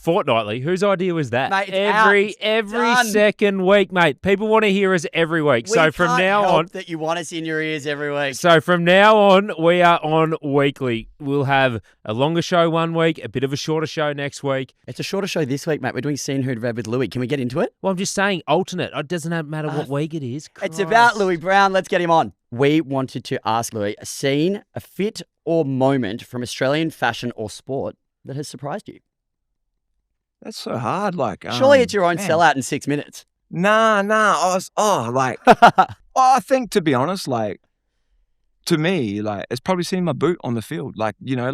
fortnightly. Whose idea was that? Mate, it's every done. second week, mate. People want to hear us every week. So from can't now help on, that you want us in your ears every week. So from now on, we are on weekly. We'll have a longer show one week, a bit of a shorter show next week. It's a shorter show this week, mate. We're doing Seen Who'd Read with Lewi. Can we get into it? Well, I'm just saying alternate. It doesn't matter what week it is. It's about Lewi Brown. Let's get him on. We wanted to ask Lewi a scene, a fit or moment from Australian fashion or sport that has surprised you. That's so hard. Like, surely it's your own sellout in 6 minutes. Nah. I think, to be honest, like, to me, like, it's probably seeing my boot on the field. Like, you know,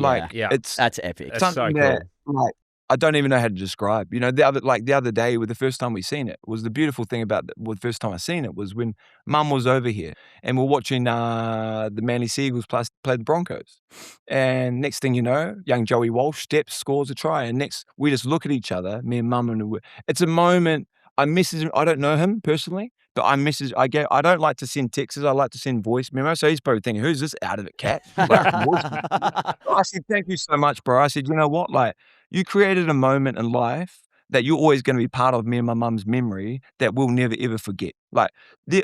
it's that's epic. That's something so cool. like, I don't even know how to describe. You know, the other day, with the first time we seen it, was the beautiful thing about the first time I seen it was when Mum was over here and we're watching the Manly Seagulls play the Broncos. And next thing you know, young Joey Walsh steps, scores a try, and next we just look at each other, me and Mum, and it's a moment. I message him. I don't know him personally, but I don't like to send texts. I like to send voice memos. So he's probably thinking, "Who's this out of it, cat?" I said, "Thank you so much, bro." I said, "You know what? Like, you created a moment in life that you're always going to be part of me and my mum's memory that we'll never ever forget." Like,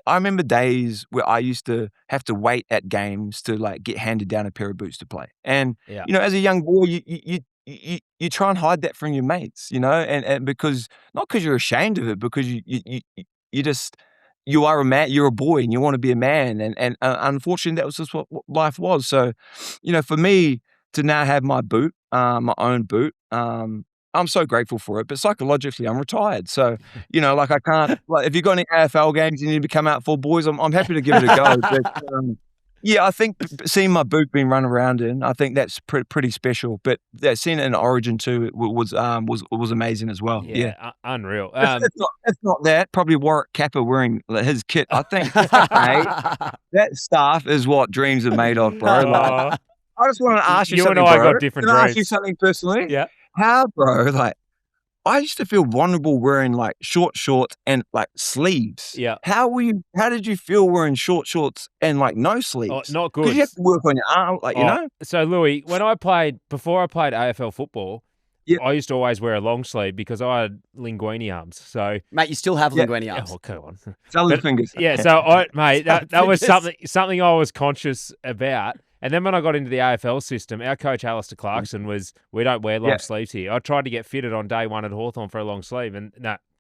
I remember days where I used to have to wait at games to like get handed down a pair of boots to play, and you know, as a young boy, you try and hide that from your mates, you know, and because not because you're ashamed of it, because you are a man, you're a boy, and you want to be a man, and unfortunately, that was just what life was. So, you know, for me to now have my boot, my own boot, I'm so grateful for it. But psychologically, I'm retired, so you know, like I can't. Like, if you've got any AFL games you need to come out for, boys, I'm happy to give it a go. But, yeah, I think seeing my boot being run around in, I think that's pretty special. But seeing it in Origin too was amazing as well. Yeah. Unreal. It's not that. Probably Warwick Kappa wearing his kit. I think mate, that stuff is what dreams are made of, bro. Like, I just want to ask you something, and I bro. got different Can I dreams. ask you something personally? Yeah. How, bro? Like, I used to feel vulnerable wearing like short shorts and like sleeves. Yeah. How did you feel wearing short shorts and like no sleeves? Oh, not good. Because you have to work on your arm, like, you know? So, Lewi, before I played AFL football, I used to always wear a long sleeve because I had linguini arms. So, mate, you still have linguini arms. Oh, come on. Selling fingers. Yeah, so that was something I was conscious about. And then when I got into the AFL system, our coach, Alistair Clarkson, we don't wear long sleeves here. I tried to get fitted on day one at Hawthorn for a long sleeve, and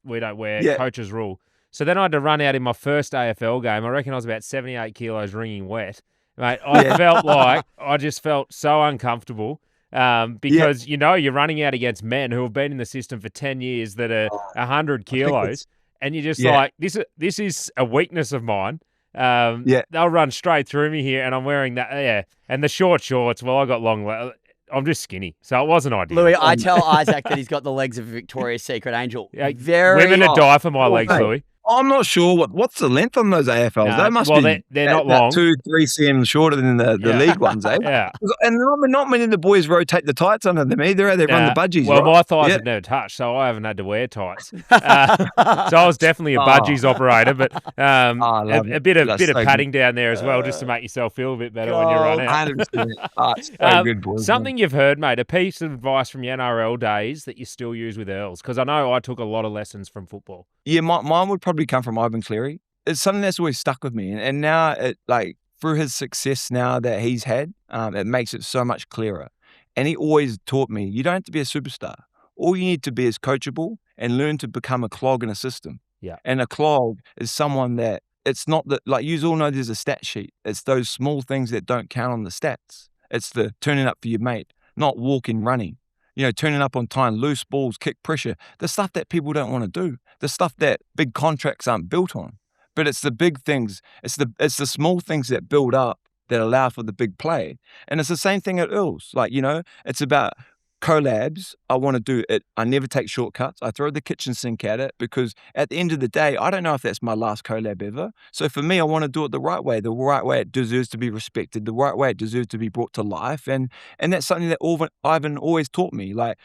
we don't wear coach's rule. So then I had to run out in my first AFL game. I reckon I was about 78 kilos wringing wet. Mate, I just felt so uncomfortable because, you know, you're running out against men who have been in the system for 10 years that are 100 kilos, and you're just like, this is a weakness of mine. They'll run straight through me here, and I'm wearing that. And the short shorts. Well, I got long. I'm just skinny, so it wasn't ideal. Lewi, I tell Isaac that he's got the legs of a Victoria's Secret angel. Women would die for my legs, Lewi. I'm not sure what's the length on those AFLs. They must be they're not long. 2-3 cm shorter than the league ones, eh? Yeah. And not many of the boys rotate the tights under them either. They run the budgies. Well, right? my thighs have never touched, so I haven't had to wear tights. So I was definitely a budgies operator, but a bit of padding down there as well, just to make yourself feel a bit better when you run out. 100%. So good, boys. Something you've heard, mate, a piece of advice from your NRL days that you still use with Earls, because I know I took a lot of lessons from football. Yeah, mine would probably come from Ivan Cleary. It's something that's always stuck with me. And now, through his success now that he's had, it makes it so much clearer. And he always taught me, you don't have to be a superstar. All you need to be is coachable and learn to become a clog in a system. Yeah. And a clog is someone that, it's not that, like, you all know there's a stat sheet. It's those small things that don't count on the stats. It's the turning up for your mate, not walking, running. You know, turning up on time, loose balls, kick pressure, the stuff that people don't want to do, the stuff that big contracts aren't built on. But it's the big things, it's the small things that build up that allow for the big play. And it's the same thing at Earls. Like, you know, it's about collabs. I want to do it. I never take shortcuts. I throw the kitchen sink at it because at the end of the day, I don't know if that's my last collab ever. So for me, I want to do it the right way it deserves to be respected, the right way it deserves to be brought to life. And that's something that Ivan always taught me. Like,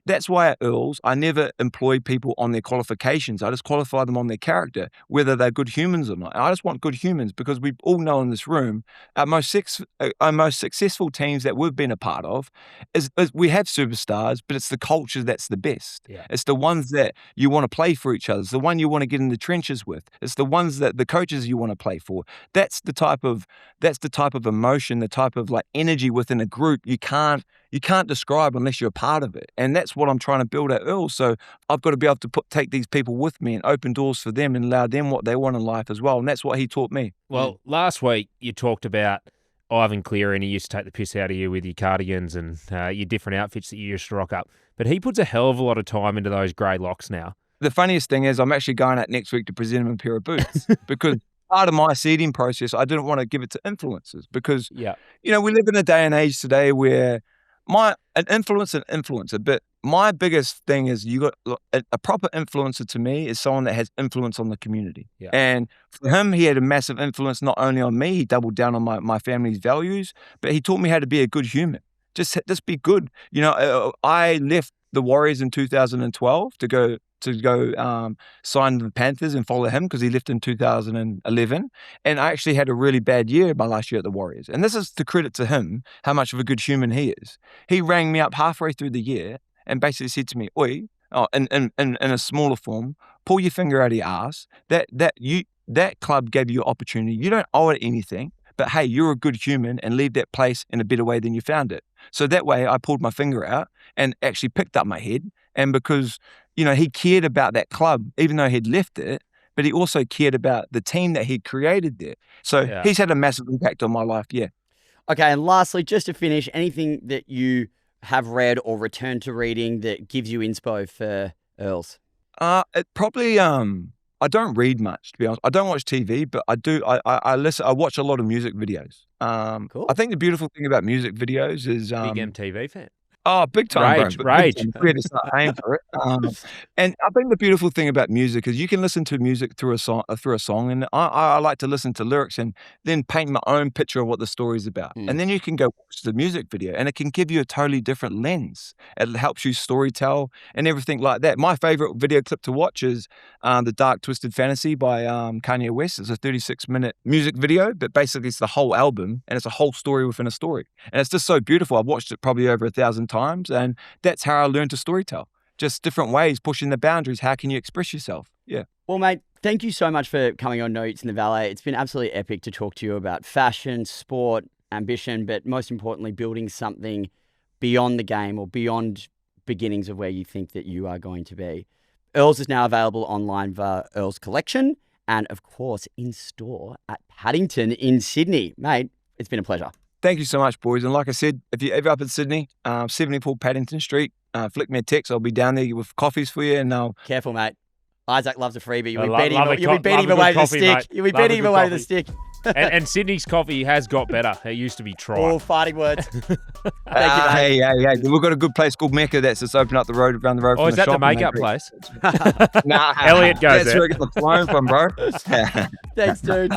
that's why at Earls, I never employ people on their qualifications. I just qualify them on their character, whether they're good humans or not. I just want good humans because we all know in this room, our most successful teams that we've been a part of is we have superstars, but it's the culture that's the best. Yeah. It's the ones that you want to play for each other. It's the one you want to get in the trenches with. It's the ones that the coaches you want to play for. That's the type of emotion, the type of like energy within a group you can't describe unless you're a part of it. And that's what I'm trying to build at Earl. So I've got to be able to take these people with me and open doors for them and allow them what they want in life as well. And that's what he taught me. Well, last week you talked about Ivan Cleary, and he used to take the piss out of you with your cardigans and your different outfits that you used to rock up. But he puts a hell of a lot of time into those grey locks now. The funniest thing is I'm actually going out next week to present him a pair of boots because part of my seeding process, I didn't want to give it to influencers because, we live in a day and age today where an influencer, but my biggest thing is you got a proper influencer to me is someone that has influence on the community. Yeah. And for him, he had a massive influence not only on me, he doubled down on my family's values, but he taught me how to be a good human. Just be good. I left the Warriors in 2012 to go sign the Panthers and follow him because he left in 2011. And I actually had a really bad year my last year at the Warriors. And this is to credit to him, how much of a good human he is. He rang me up halfway through the year and basically said to me, "Oi," in a smaller form, "pull your finger out of your ass. That club gave you an opportunity. You don't owe it anything. But hey, you're a good human and leave that place in a better way than you found it." So that way I pulled my finger out and actually picked up my head. And because, he cared about that club, even though he'd left it, but he also cared about the team that he'd created there. So he's had a massive impact on my life, yeah. Okay, and lastly, just to finish, anything that you have read or returned to reading that gives you inspo for Earls? It probably, I don't read much, to be honest. I don't watch TV, but I do. I listen. I watch a lot of music videos. Cool. I think the beautiful thing about music videos is Big MTV fan. Oh, big time, Rage. We had to start paying for it. And I think the beautiful thing about music is you can listen to music through a song, and I like to listen to lyrics and then paint my own picture of what the story's about. And then you can go watch the music video, and it can give you a totally different lens. It helps you storytell and everything like that. My favorite video clip to watch is The Dark Twisted Fantasy by Kanye West. It's a 36-minute music video, but basically it's the whole album, and it's a whole story within a story. And it's just so beautiful. I've watched it probably over 1,000 times, and that's how I learned to storytell. Just different ways, pushing the boundaries. How can you express yourself? Yeah. Well, mate, thank you so much for coming on No Utes in the Valet. It's been absolutely epic to talk to you about fashion, sport, ambition, but most importantly, building something beyond the game or beyond beginnings of where you think that you are going to be. Earl's is now available online via Earl's Collection and, of course, in store at Paddington in Sydney. Mate, it's been a pleasure. Thank you so much, boys. And like I said, if you're ever up in Sydney, 74 Paddington Street, flick me a text. I'll be down there with coffees for you. And Careful, mate. Isaac loves a freebie. You'll love be beating him away with the stick. Mate. You'll be beating him away with the stick. and Sydney's coffee has got better. It used to be try. All fighting words. Thank you, Hey. We've got a good place called Mecca that's just opened up the road, around the road from is the that shop. the makeup place? Nah. Elliot goes That's where I get the cologne from, bro. Thanks, dude.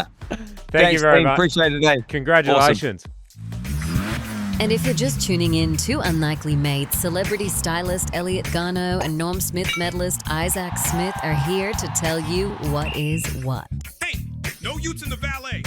Thank you very team. much. Appreciate it, eh? Congratulations. Awesome. And if you're just tuning in, two unlikely mates, celebrity stylist Elliot Garno and Norm Smith medalist Isaac Smith are here to tell you what is what. Hey, no Utes in the Valet.